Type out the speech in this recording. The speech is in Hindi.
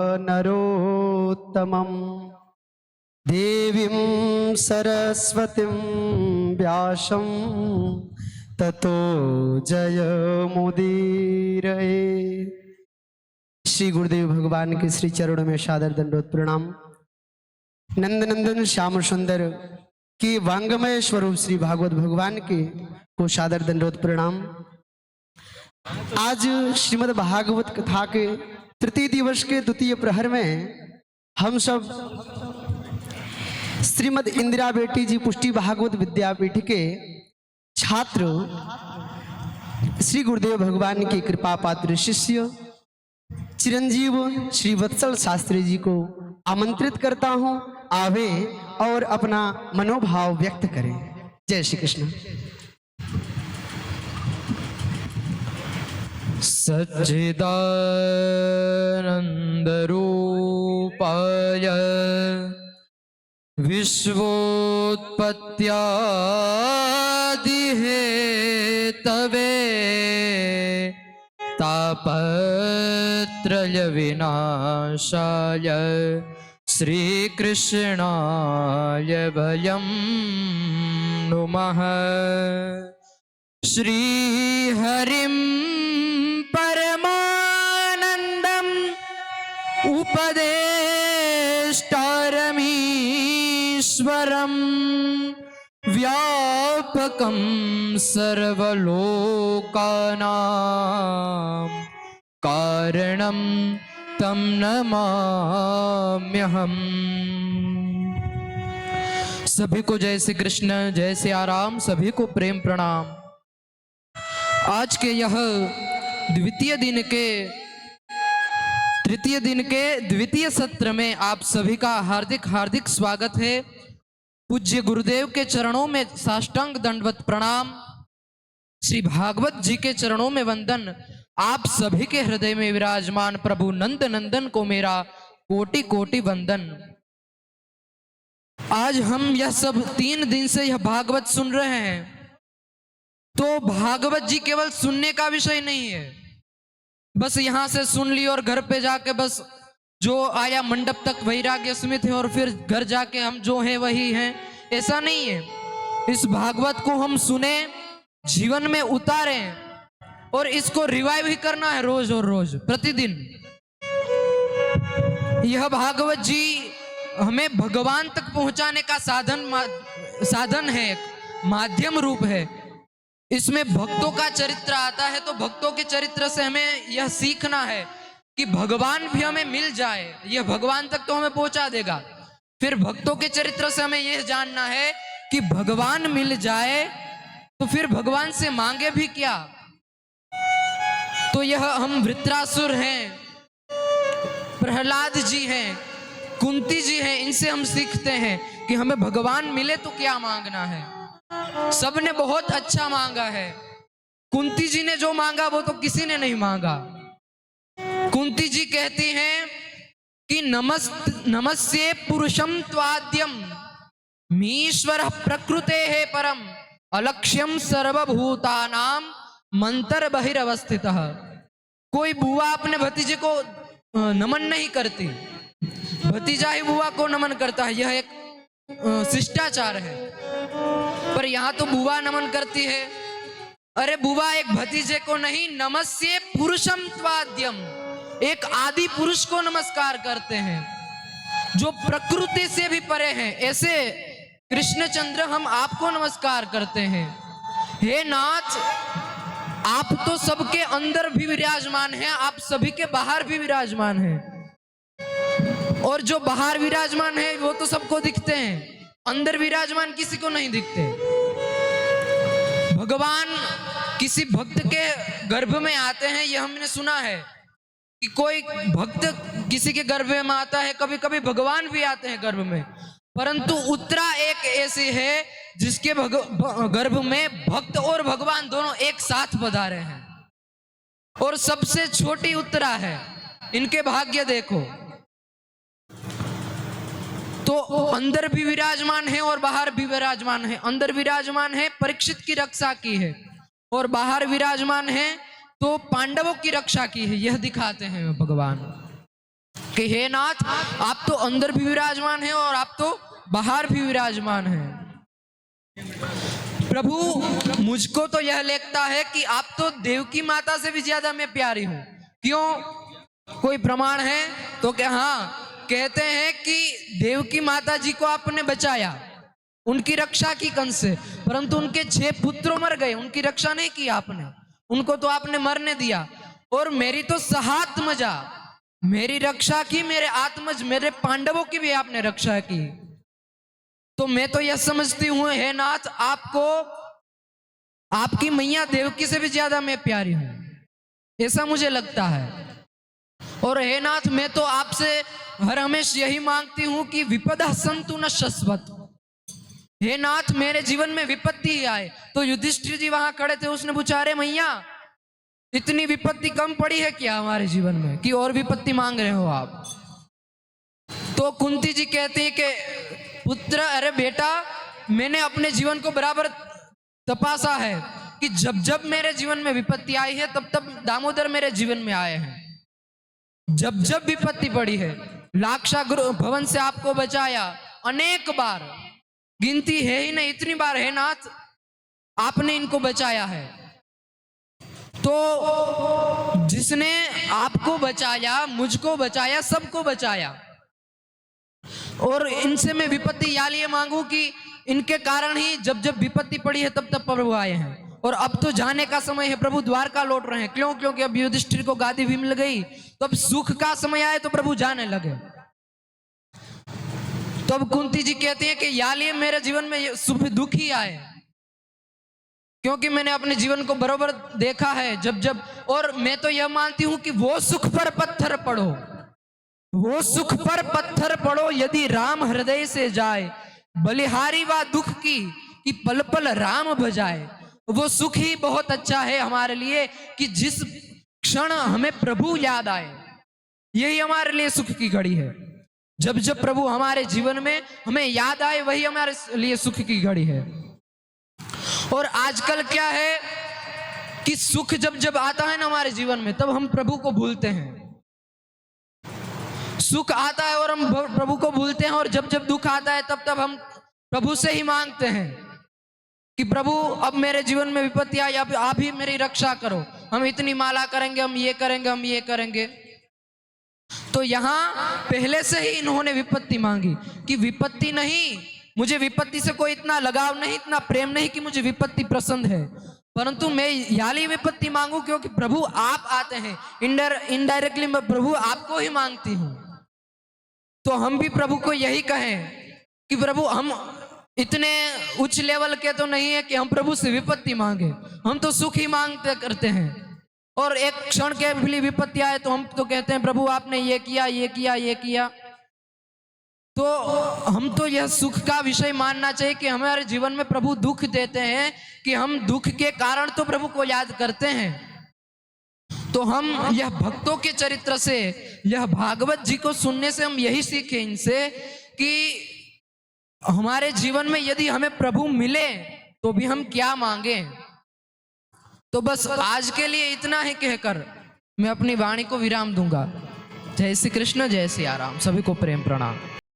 नरोत्तमं देवीं सरस्वतीं व्यासं ततो जयमुदीरये। श्री गुरुदेव भगवान के श्री चरणों में सादर दंडोत प्रणाम। नंदनंदन श्याम सुंदर की वांगमय स्वरूप श्री भागवत भगवान के को सादर दंडोत प्रणाम। आज श्रीमद् भागवत कथा के तृतीय दिवस के द्वितीय प्रहर में हम सब श्रीमद् इंदिरा बेटी जी पुष्टि भागवत विद्यापीठ के छात्र श्री गुरुदेव भगवान के कृपा पात्र शिष्य चिरंजीव श्री वत्सल शास्त्री जी को आमंत्रित करता हूं, आवे और अपना मनोभाव व्यक्त करें। जय श्री कृष्ण। सच्चिदानन्दरूपाय विश्वोत्पत्त्यादिहेतवे तापत्रयविनाशाय श्रीकृष्णाय वयं नुमः। श्रीहरिं परमानन्दम् उपदेष्टारमीश्वरं व्यापकं सर्वलोकानां कारणं तं नमाम्यहम्। सभी को जय श्री कृष्ण, जय श्री आराम, सभी को प्रेम प्रणाम। आज के यह तृतीय दिन के द्वितीय सत्र में आप सभी का हार्दिक हार्दिक स्वागत है। पूज्य गुरुदेव के चरणों में साष्टांग दंडवत प्रणाम, श्री भागवत जी के चरणों में वंदन। आप सभी के हृदय में विराजमान प्रभु नंद नंदन को मेरा कोटि कोटि वंदन। आज हम यह सब 3 दिन से यह भागवत सुन रहे हैं, तो भागवत जी केवल सुनने का विषय नहीं है, बस यहां से सुन ली और घर पे जाके बस जो आया मंडप तक वैराग्य स्मित है और फिर घर जाके हम जो हैं वही हैं, ऐसा नहीं है। इस भागवत को हम सुने, जीवन में उतारें और इसको रिवाइव ही करना है रोज और रोज प्रतिदिन। यह भागवत जी हमें भगवान तक पहुंचाने का साधन है, माध्यम रूप है। इसमें भक्तों का चरित्र आता है, तो भक्तों के चरित्र से हमें यह सीखना है कि भगवान भी हमें मिल जाए, यह भगवान तक तो हमें पहुंचा देगा। फिर भक्तों के चरित्र से हमें यह जानना है कि भगवान मिल जाए तो फिर भगवान से मांगे भी क्या। तो यह हम वृत्रासुर हैं, प्रहलाद जी हैं, कुंती जी हैं, इनसे हम सीखते हैं कि हमें भगवान मिले तो क्या मांगना है। सबने बहुत अच्छा मांगा है। कुंती जी ने जो मांगा वो तो किसी ने नहीं मांगा। कुंती जी कहती हैं कि नमस्ये पुरुषम त्वाद्यम मीश्वर प्रकृते है परम अलक्ष्यम सर्वभूतानां मंतर बहिरवस्थितः। कोई बुआ अपने भतीजे को नमन नहीं करती, भतीजा ही बुआ को नमन करता है, यह एक शिष्टाचार है। पर यहाँ तो बुआ नमन करती है। अरे बुआ एक भतीजे को नहीं, नमस्ये पुरुषम त्वाद्यम, एक आदि पुरुष को नमस्कार करते हैं जो प्रकृति से भी परे हैं। ऐसे कृष्णचंद्र हम आपको नमस्कार करते हैं। हे नाथ, आप तो सबके अंदर भी विराजमान हैं, आप सभी के बाहर भी विराजमान हैं, और जो बाहर विराजमान है वो तो सबको दिखते हैं, अंदर विराजमान किसी को नहीं दिखते। भगवान किसी भक्त के गर्भ में आते हैं, यह हमने सुना है कि कोई भक्त किसी के गर्भ में आता है, कभी कभी भगवान भी आते हैं गर्भ में। परंतु उत्तरा एक ऐसी है जिसके गर्भ में भक्त और भगवान दोनों एक साथ पधारे हैं, और सबसे छोटी उत्तरा है। इनके भाग्य देखो, तो अंदर भी विराजमान है और बाहर भी विराजमान है। अंदर विराजमान है, परीक्षित की रक्षा की है, और बाहर विराजमान है तो पांडवों की रक्षा की है। यह दिखाते हैं भगवान। कि हे नाथ, आप तो अंदर भी विराजमान हैं और आप तो बाहर भी विराजमान हैं। प्रभु मुझको तो यह लगता है कि आप तो देवकी माता से भी ज्यादा मैं प्यारी हूं। क्यों? कोई प्रमाण है? तो क्या? हाँ, कहते हैं कि देवकी माता जी को आपने बचाया, उनकी रक्षा की कंस से, परंतु उनके 6 पुत्र मर गए, उनकी रक्षा नहीं की आपने, उनको तो आपने मरने दिया। और मेरी तो सहात्मजा, मेरी रक्षा की, मेरे आत्मज, मेरे पांडवों की भी आपने रक्षा की। तो मैं तो यह समझती हूं हे नाथ, आपको आपकी मैया देवकी से भी ज्यादा मैं प्यारी हूं, ऐसा मुझे लगता है। और हे नाथ, मैं तो आपसे हर हमेश यही मांगती हूं कि विपदा संतु न शश्वत। हे नाथ, मेरे जीवन में विपत्ति ही आए। तो युधिष्ठिर जी वहां खड़े थे, उसने पूछा, अरे मैया, इतनी विपत्ति कम पड़ी है क्या हमारे जीवन में कि और विपत्ति मांग रहे हो आप? तो कुंती जी कहती है कि पुत्र, अरे बेटा, मैंने अपने जीवन को बराबर तपासा है कि जब जब मेरे जीवन में विपत्ति आई है तब तब दामोदर मेरे जीवन में आए हैं। जब जब विपत्ति पड़ी है, लाक्षा गुरु भवन से आपको बचाया अनेक बार, गिनती है ही नहीं, इतनी बार है नाथ आपने इनको बचाया है। तो जिसने आपको बचाया, मुझको बचाया, सबको बचाया, और इनसे मैं विपत्ति या लिए मांगू कि इनके कारण ही जब जब विपत्ति पड़ी है तब तब प्रभु आए हैं। और अब तो जाने का समय है, प्रभु द्वारका लौट रहे हैं। क्यों? क्योंकि अब युधिष्ठिर को गादी भी मिल गई, तो अब सुख का समय आए तो प्रभु जाने लगे। तो अब कुंती जी कहती है कि या लिए मेरे जीवन में सुख दुख ही आए, क्योंकि मैंने अपने जीवन को बरोबर देखा है जब जब। और मैं तो यह मानती हूं कि वो सुख पर पत्थर पड़ो, वो सुख पर पत्थर पड़ो यदि राम हृदय से जाए, बलिहारी व दुख की कि पल पल राम भजाए। वो सुख ही बहुत अच्छा है हमारे लिए कि जिस क्षण हमें प्रभु याद आए, यही हमारे लिए सुख की घड़ी है। जब जब प्रभु हमारे जीवन में हमें याद आए, वही हमारे लिए सुख की घड़ी है। और आजकल क्या है कि सुख जब जब आता है ना हमारे जीवन में, तब हम प्रभु को भूलते हैं। सुख आता है और हम प्रभु को भूलते हैं, और जब जब दुख आता है तब तब हम प्रभु से ही मांगते हैं कि प्रभु अब मेरे जीवन में विपत्ति आई, अब आप ही मेरी रक्षा करो, हम इतनी माला करेंगे, हम ये करेंगे, हम ये करेंगे। तो यहां पहले से ही इन्होंने विपत्ति मांगी कि विपत्ति नहीं, मुझे विपत्ति से कोई इतना लगाव नहीं, इतना प्रेम नहीं कि मुझे विपत्ति पसंद है, परंतु मैं याली विपत्ति मांगू क्योंकि प्रभु आप आते हैं। इनडायरेक्टली मैं प्रभु आपको ही मांगती हूं। तो हम भी प्रभु को यही कहें कि प्रभु हम इतने उच्च लेवल के तो नहीं है कि हम प्रभु से विपत्ति मांगे, हम तो सुख ही मांगते करते हैं। और एक क्षण के लिए विपत्ति आए तो हम तो कहते हैं प्रभु आपने ये किया, ये किया, ये किया। तो हम तो यह सुख का विषय मानना चाहिए कि हमारे जीवन में प्रभु दुख देते हैं कि हम दुख के कारण तो प्रभु को याद करते हैं। तो हम यह भक्तों के चरित्र से, यह भागवत जी को सुनने से हम यही सीखें इनसे कि हमारे जीवन में यदि हमें प्रभु मिले तो भी हम क्या मांगे। तो बस आज के लिए इतना ही कहकर मैं अपनी वाणी को विराम दूंगा। जय श्री कृष्ण, जय सिया राम। सभी को प्रेम प्रणाम।